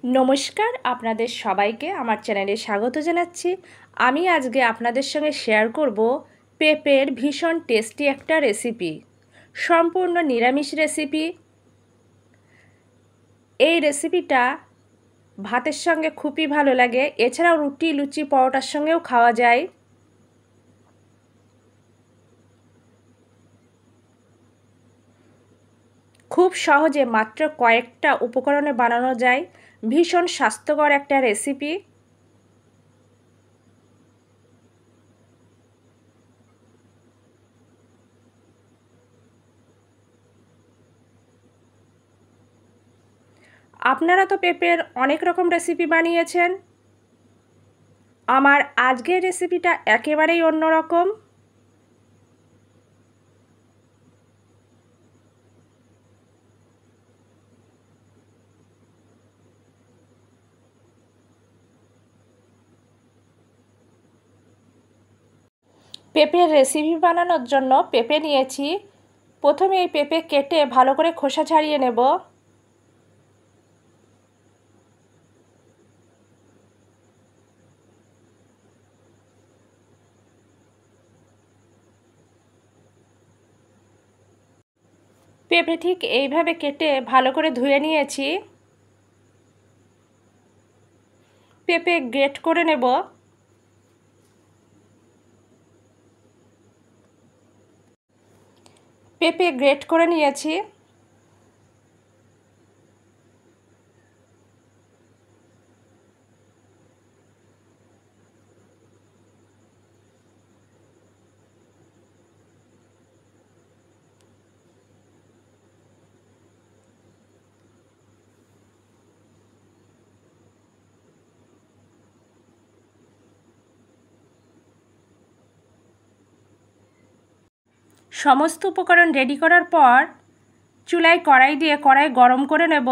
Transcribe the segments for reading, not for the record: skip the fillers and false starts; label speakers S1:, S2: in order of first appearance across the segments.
S1: নমস্কার, আপনাদের সবাইকে আমার চ্যানেলে স্বাগত জানাচ্ছি। আমি আজকে আপনাদের সঙ্গে শেয়ার করব পেঁপের ভীষণ টেস্টি একটা রেসিপি, সম্পূর্ণ নিরামিষ রেসিপি। এই রেসিপিটা ভাতের সঙ্গে খুবই ভালো লাগে, এছাড়াও রুটি, লুচি, পরোটার সঙ্গেও খাওয়া যায়। খুব সহজে মাত্র কয়েকটা উপকরণে বানানো যায় ভীষণ স্বাস্থ্যকর একটা রেসিপি। আপনারা তো পেঁপের অনেক রকম রেসিপি বানিয়েছেন, আমার আজকের রেসিপিটা একেবারেই অন্যরকম। পেঁপের রেসিপি বানানোর জন্য পেঁপে নিয়েছি। প্রথমে এই পেঁপে কেটে ভালো করে খোসা ছাড়িয়ে নেব। পেঁপে ঠিক এইভাবে কেটে ভালো করে ধুয়ে নিয়েছি। পেঁপে গ্রেট করে নেব। পেঁপে গ্রেট করে নিয়েছি। সমস্ত উপকরণ রেডি করার পর চুলায় কড়াই দিয়ে কড়াই গরম করে নেব।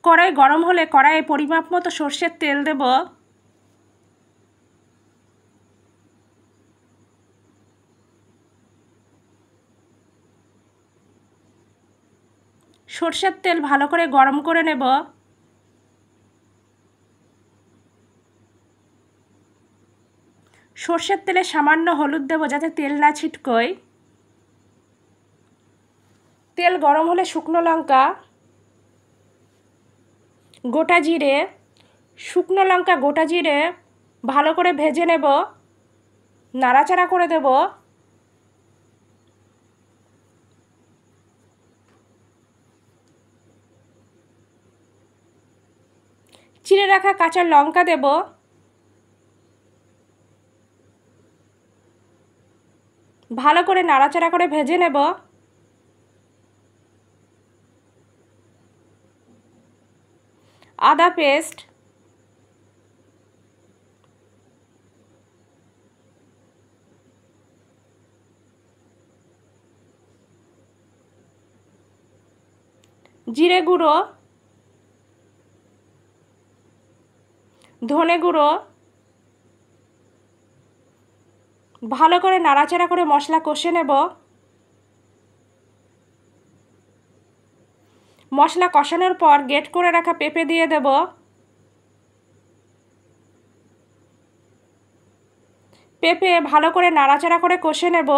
S1: কড়াই গরম হলে কড়াইয়ে পরিমাপ মতো সর্ষের তেল দেব। সর্ষের তেল ভালো করে গরম করে নেব। সর্ষের তেলে সামান্য হলুদ দেব যাতে তেল না ছিটকোয়। তেল গরম হলে শুকনো লঙ্কা, গোটা জিরে, শুকনো লঙ্কা, গোটা জিরে ভালো করে ভেজে নেব, নাড়াচাড়া করে দেব। চিড়ে রাখা কাঁচা লঙ্কা দেব। ভালো করে নাড়াচাড়া করে ভেজে নেব। আদা পেস্ট, জিরে গুঁড়ো, ধনে গুঁড়ো ভালো করে নাড়াচাড়া করে মশলা কষে নেব। মশলা কষানোর পর গ্রেট করে রাখা পেঁপে দিয়ে দেব। পেঁপে ভালো করে নাড়াচাড়া করে কষে নেব।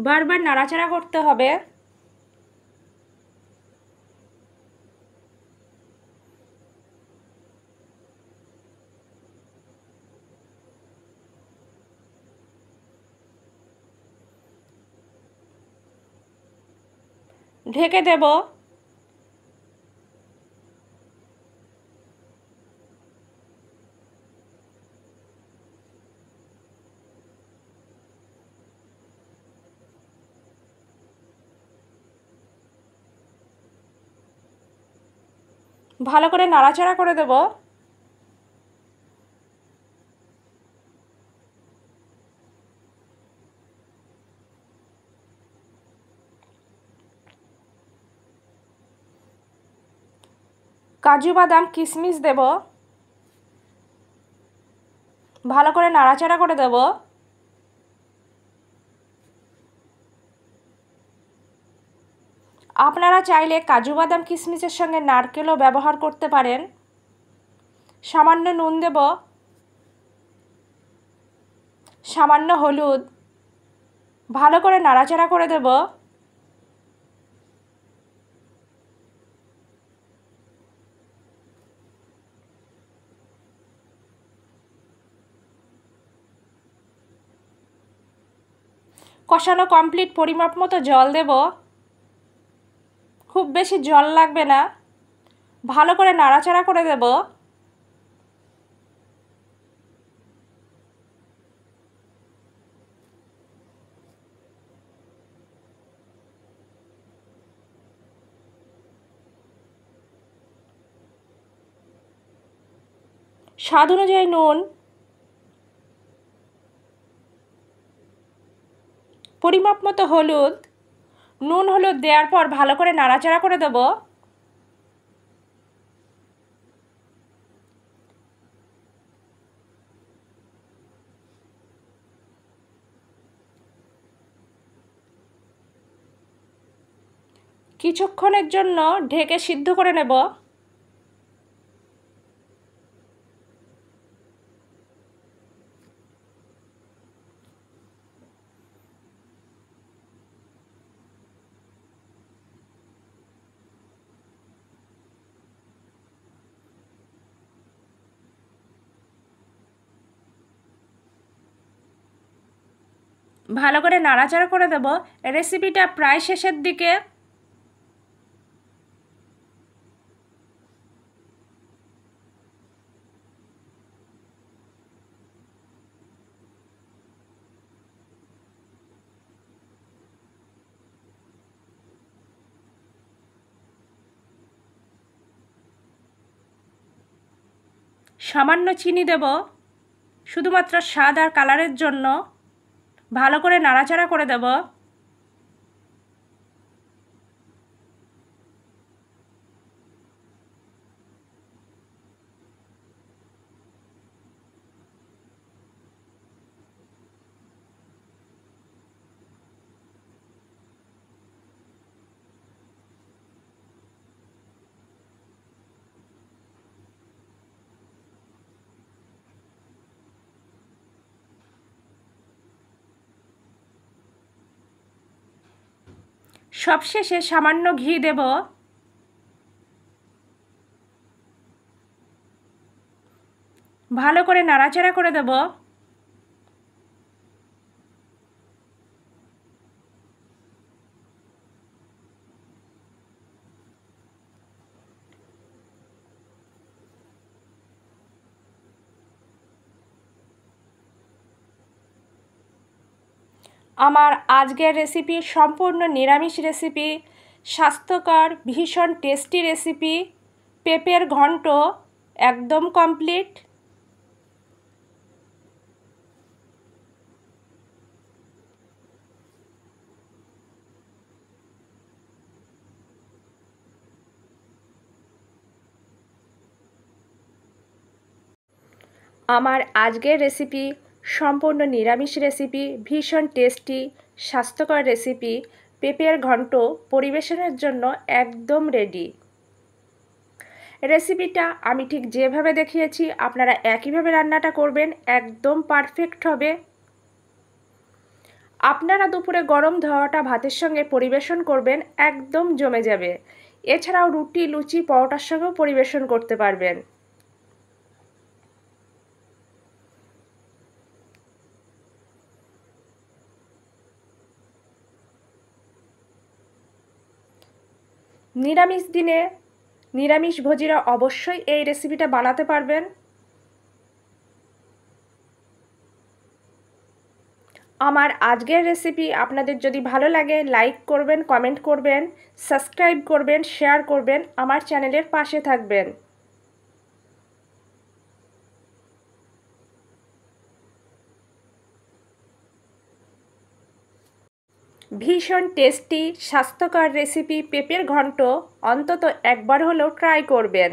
S1: বারবার নাড়াচাড়া করতে হবে। ঢেকে দেব। ভালো করে নাড়াচাড়া করে দেব। কাজু বাদাম কিশমিশ দেব, ভালো করে নাড়াচাড়া করে দেব। আপনারা চাইলে কাজু বাদাম কিশমিশের সঙ্গে নারকেলও ব্যবহার করতে পারেন। সামান্য নুন দেব, সামান্য হলুদ, ভালো করে নাড়াচাড়া করে দেব। কষানো কমপ্লিট, পরিমাপ মতো জল দেব, খুব বেশি জল লাগবে না। ভালো করে নাড়াচাড়া করে দেব। স্বাদ অনুযায়ী নুন, পরিমাপ মতো হলুদ, নুন হলুদ দেওয়ার পর ভালো করে নাড়াচাড়া করে দেব। কিছুক্ষণের জন্য ঢেকে সিদ্ধ করে নেব। ভালো করে নাড়াচাড়া করে দেব। রেসিপিটা প্রায় শেষের দিকে। সামান্য চিনি দেব, শুধুমাত্র স্বাদ আর কালারের জন্য। ভালো করে নাড়াচাড়া করে দেব। সবশেষে সামান্য ঘি দেব। ভালো করে নাড়াচাড়া করে দেব। আমার আজকের রেসিপি সম্পূর্ণ নিরামিষ রেসিপি, স্বাস্থ্যকর ভীষণ টেস্টি রেসিপি পেঁপের ঘন্ট একদম কমপ্লিট। আমার আজকের রেসিপি সম্পূর্ণ নিরামিষ রেসিপি, ভীষণ টেস্টি স্বাস্থ্যকর রেসিপি পেঁপের ঘন্ট পরিবেশনের জন্য একদম রেডি। রেসিপিটা আমি ঠিক যেভাবে দেখিয়েছি আপনারা একইভাবে রান্নাটা করবেন, একদম পারফেক্ট হবে। আপনারা দুপুরে গরম ধোয়াটা ভাতের সঙ্গে পরিবেশন করবেন, একদম জমে যাবে। এছাড়াও রুটি, লুচি, পরোটার সঙ্গেও পরিবেশন করতে পারবেন। নিরামিষ দিনে নিরামিষভোজীরা অবশ্যই এই রেসিপিটা বানাতে পারবেন। আমার আজকের রেসিপি আপনাদের যদি ভালো লাগে লাইক করবেন, কমেন্ট করবেন, সাবস্ক্রাইব করবেন, শেয়ার করবেন, আমার চ্যানেলের পাশে থাকবেন। ভীষণ টেস্টি স্বাস্থ্যকর রেসিপি পেঁপের ঘন্ট অন্তত একবার হলেও ট্রাই করবেন।